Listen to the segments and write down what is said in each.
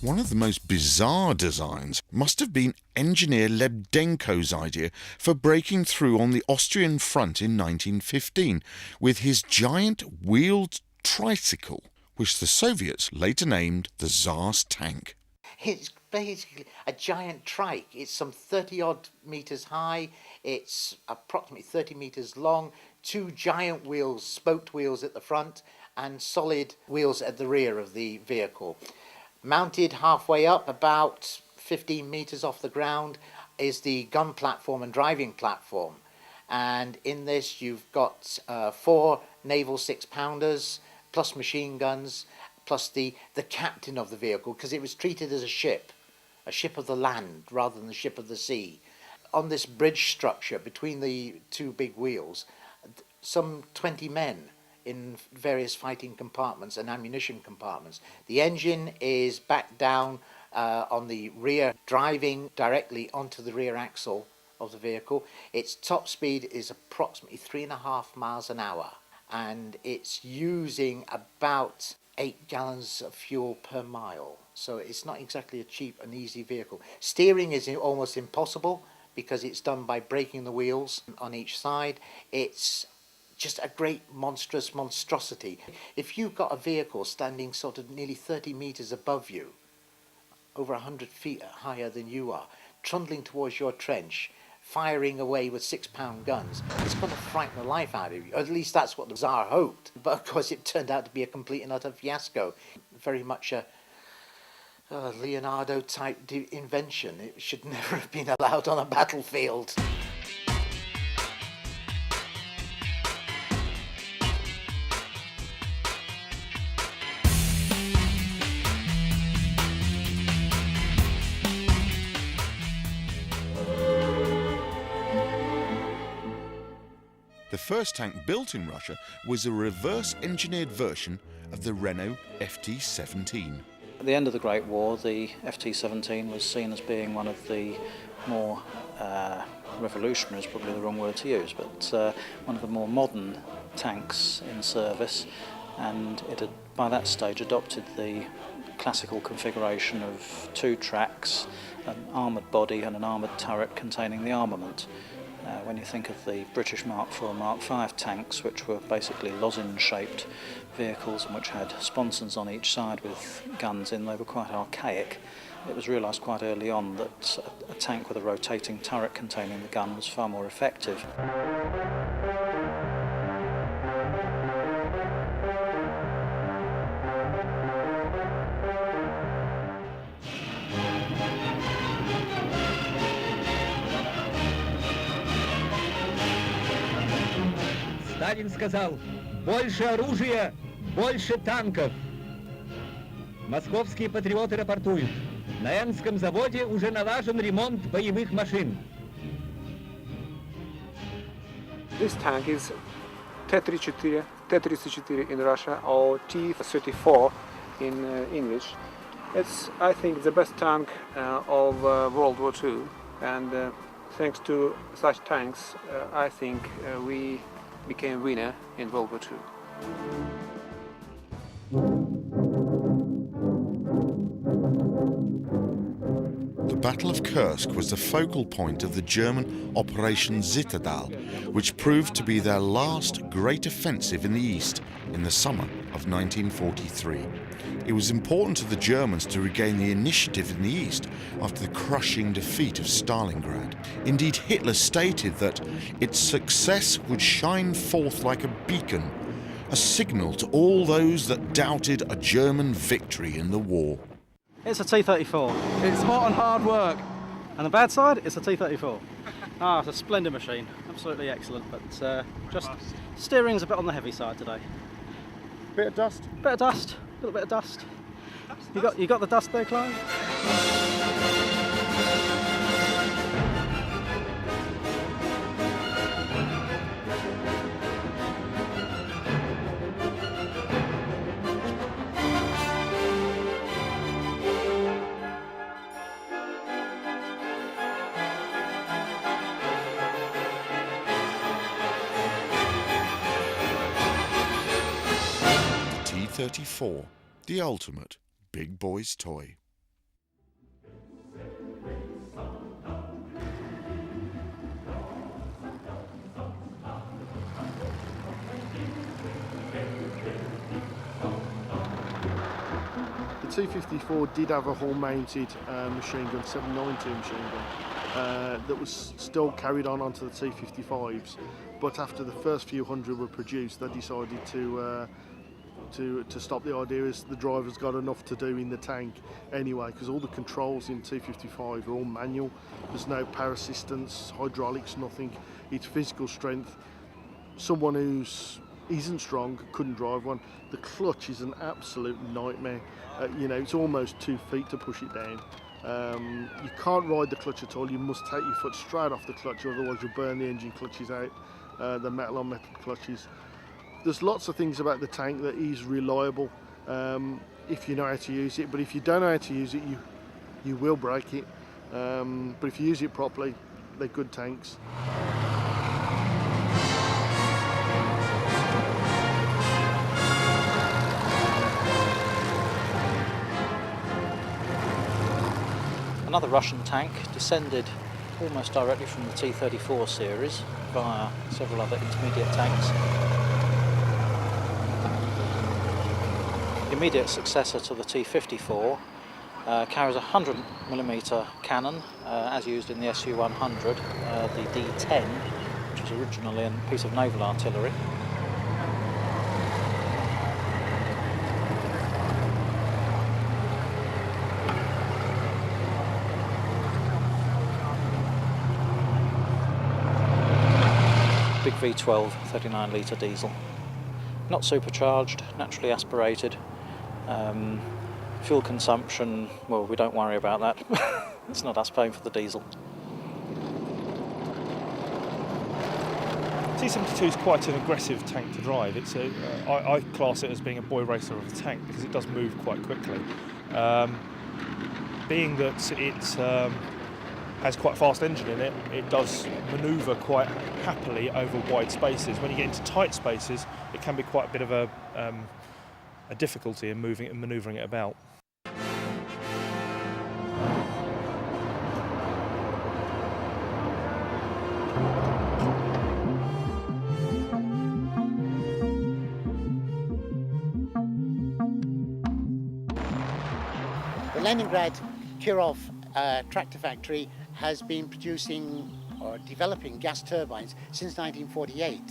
One of the most bizarre designs must have been engineer Lebdenko's idea for breaking through on the Austrian front in 1915 with his giant wheeled tricycle, which the Soviets later named the Tsar's tank. It's basically a giant trike. It's some 30 odd meters high, it's approximately 30 meters long, two giant wheels, spoked wheels at the front, and solid wheels at the rear of the vehicle. Mounted halfway up, about 15 meters off the ground, is the gun platform and driving platform. And in this you've got 4 naval 6-pounders, plus machine guns, plus the captain of the vehicle, because it was treated as a ship of the land rather than the ship of the sea. On this bridge structure between the two big wheels, some 20 men in various fighting compartments and ammunition compartments. The engine is back down on the rear, driving directly onto the rear axle of the vehicle. Its top speed is approximately 3.5 miles an hour, and it's using about 8 gallons of fuel per mile. So it's not exactly a cheap and easy vehicle. Steering is almost impossible because it's done by braking the wheels on each side. It's just a great monstrosity. If you've got a vehicle standing sort of nearly 30 meters above you, over 100 feet higher than you are, trundling towards your trench, firing away with 6-pound guns, it's going to frighten the life out of you. At least that's what the Tsar hoped. But of course it turned out to be a complete and utter fiasco. Very much a Leonardo type invention. It should never have been allowed on a battlefield. The first tank built in Russia was a reverse-engineered version of the Renault FT-17. At the end of the Great War, the FT-17 was seen as being one of the more revolutionary is probably the wrong word to use, but one of the more modern tanks in service, and it had by that stage adopted the classical configuration of 2 tracks, an armoured body and an armoured turret containing the armament. When you think of the British Mark IV and Mark V tanks, which were basically lozenge-shaped vehicles and which had sponsons on each side with guns in, they were quite archaic. It was realised quite early on that a tank with a rotating turret containing the gun was far more effective. Сталин сказал: больше оружия, больше танков. Московские патриоты рапортуют: на Энском заводе уже налажен ремонт боевых машин. This tank is T-34 in Russia, or T-34 in English. It's, I think, the best tank of World War II, and thanks to such tanks, I think we became winner in World War II. The Battle of Kursk was the focal point of the German Operation Zitadal, which proved to be their last great offensive in the east in the summer of 1943. It was important to the Germans to regain the initiative in the east after the crushing defeat of Stalingrad. Indeed, Hitler stated that its success would shine forth like a beacon, a signal to all those that doubted a German victory in the war. It's a T-34. It's hot and hard work. And the bad side, it's a T-34. It's a splendid machine, absolutely excellent, but just steering's a bit on the heavy side today. Bit of dust? Bit of dust, a little bit of dust. You got the dust there, Clive? T-34, the ultimate big boy's toy. T-54 did have a hull-mounted machine gun, 790 machine gun, that was still carried on onto the T-55s. But after the first few hundred were produced, they decided to stop. The idea is the driver's got enough to do in the tank anyway, because all the controls in T-55 are all manual. There's no power assistance, hydraulics, nothing. It's physical strength. Someone who isn't strong couldn't drive one. The clutch is an absolute nightmare. You know, it's almost 2 feet to push it down. You can't ride the clutch at all. You must take your foot straight off the clutch, otherwise you'll burn the engine clutches out, the metal on metal clutches. There's lots of things about the tank that is reliable if you know how to use it, but if you don't know how to use it, you will break it. But if you use it properly, they're good tanks. Another Russian tank descended almost directly from the T-34 series via several other intermediate tanks. The immediate successor to the T-54 carries a 100mm cannon, as used in the Su-100, the D-10, which was originally a piece of naval artillery. Big V12 39-litre diesel. Not supercharged, naturally aspirated. Fuel consumption, well, we don't worry about that. It's not us paying for the diesel. T-72 is quite an aggressive tank to drive. I class it as being a boy racer of a tank because it does move quite quickly. Being that it has quite a fast engine in it, it does manoeuvre quite happily over wide spaces. When you get into tight spaces, it can be quite a bit of a difficulty in moving and manoeuvring it about. The Leningrad Kirov tractor factory has been producing or developing gas turbines since 1948,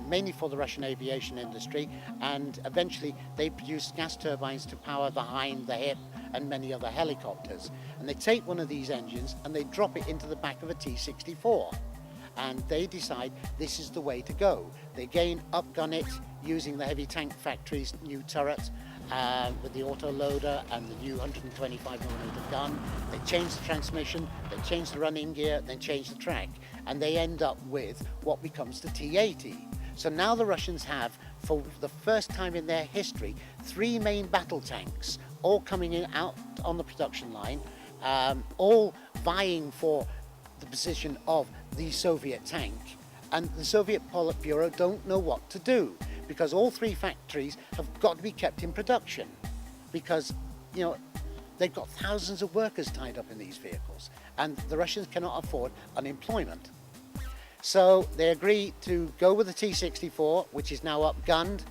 mainly for the Russian aviation industry, and eventually they produce gas turbines to power the Hind, the Hip and many other helicopters. And they take one of these engines and they drop it into the back of a T-64, and they decide this is the way to go. They again upgun it using the heavy tank factory's new turret with the autoloader and the new 125mm gun. They change the transmission, they change the running gear, then change the track, and they end up with what becomes the T-80. So now the Russians have, for the first time in their history, 3 main battle tanks, all coming in out on the production line, all vying for the position of the Soviet tank. And the Soviet Politburo don't know what to do, because all 3 factories have got to be kept in production, because, you know, they've got thousands of workers tied up in these vehicles, and the Russians cannot afford unemployment. So they agree to go with the T-64, which is now upgunned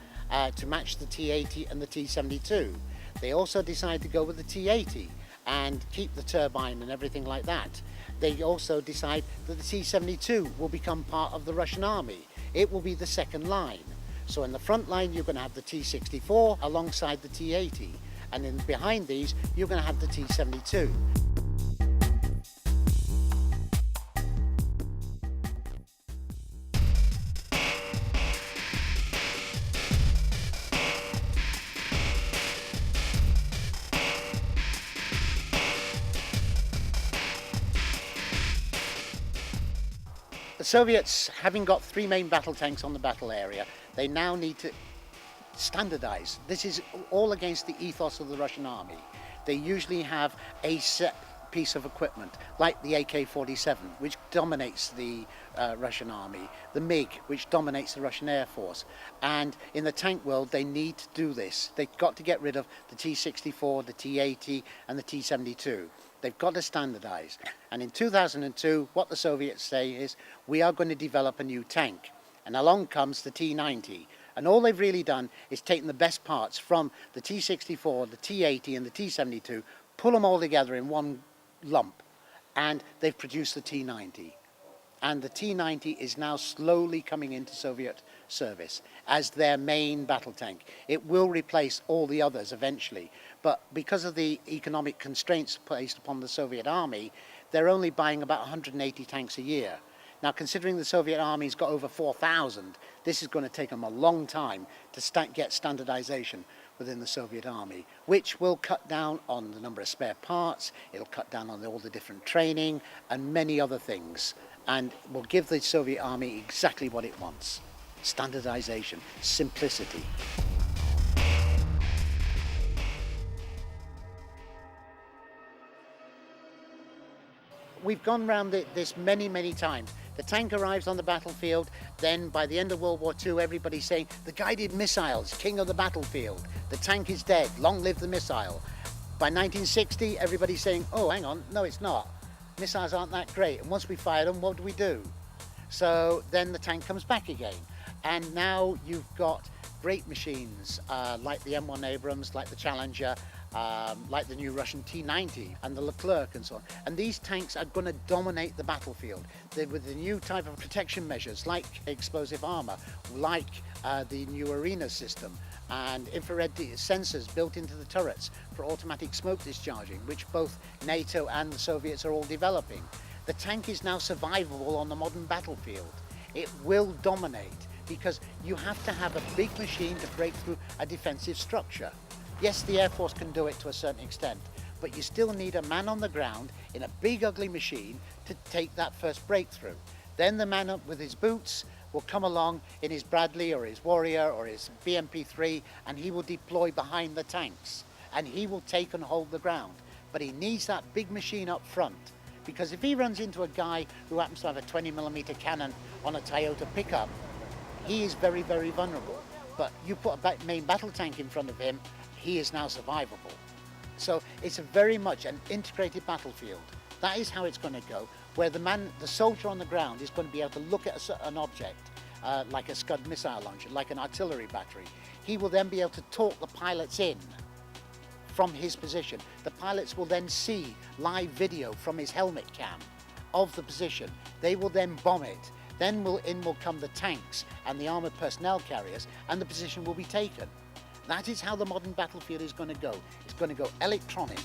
to match the T-80 and the T-72. They also decide to go with the T-80 and keep the turbine and everything like that. They also decide that the T-72 will become part of the Russian army. It will be the second line. So in the front line, you're going to have the T-64 alongside the T-80. And then behind these, you're going to have the T-72. The Soviets, having got 3 main battle tanks on the battle area, they now need to standardize. This is all against the ethos of the Russian army. They usually have a set piece of equipment, like the AK-47, which dominates the Russian army, the MiG, which dominates the Russian Air Force. And in the tank world, they need to do this. They've got to get rid of the T-64, the T-80, and the T-72. They've got to standardize. And in 2002, what the Soviets say is, we are going to develop a new tank. And along comes the T-90, And all they've really done is taken the best parts from the T-64, the T-80 and the T-72, pull them all together in one lump, and they've produced the T-90. And the T-90 is now slowly coming into Soviet service as their main battle tank. It will replace all the others eventually, but because of the economic constraints placed upon the Soviet army, they're only buying about 180 tanks a year. Now, considering the Soviet army's got over 4,000, this is going to take them a long time to get standardization within the Soviet army, which will cut down on the number of spare parts, it'll cut down on all the different training and many other things, and will give the Soviet army exactly what it wants: standardization, simplicity. We've gone round this many times. The tank arrives on the battlefield, then by the end of World War II, everybody's saying, the guided missiles, king of the battlefield. The tank is dead, long live the missile. By 1960, everybody's saying, oh, hang on, no, it's not. Missiles aren't that great. And once we fire them, what do? So then the tank comes back again. And now you've got great machines like the M1 Abrams, like the Challenger, like the new Russian T-90 and the Leclerc and so on. And these tanks are going to dominate the battlefield. With the new type of protection measures like explosive armor, like the new Arena system and infrared sensors built into the turrets for automatic smoke discharging, which both NATO and the Soviets are all developing. The tank is now survivable on the modern battlefield. It will dominate because you have to have a big machine to break through a defensive structure. Yes, the Air Force can do it to a certain extent, but you still need a man on the ground in a big ugly machine to take that first breakthrough. Then the man up with his boots will come along in his Bradley or his Warrior or his BMP-3, and he will deploy behind the tanks and he will take and hold the ground. But he needs that big machine up front, because if he runs into a guy who happens to have a 20mm cannon on a Toyota pickup, he is very vulnerable. But you put a main battle tank in front of him, he is now survivable. So it's very much an integrated battlefield. That is how it's going to go, where the soldier on the ground is going to be able to look at an object, like a Scud missile launcher, like an artillery battery. He will then be able to talk the pilots in from his position. The pilots will then see live video from his helmet cam of the position. They will then bomb it. Then will come the tanks and the armoured personnel carriers, and the position will be taken. That is how the modern battlefield is going to go. It's going to go electronic.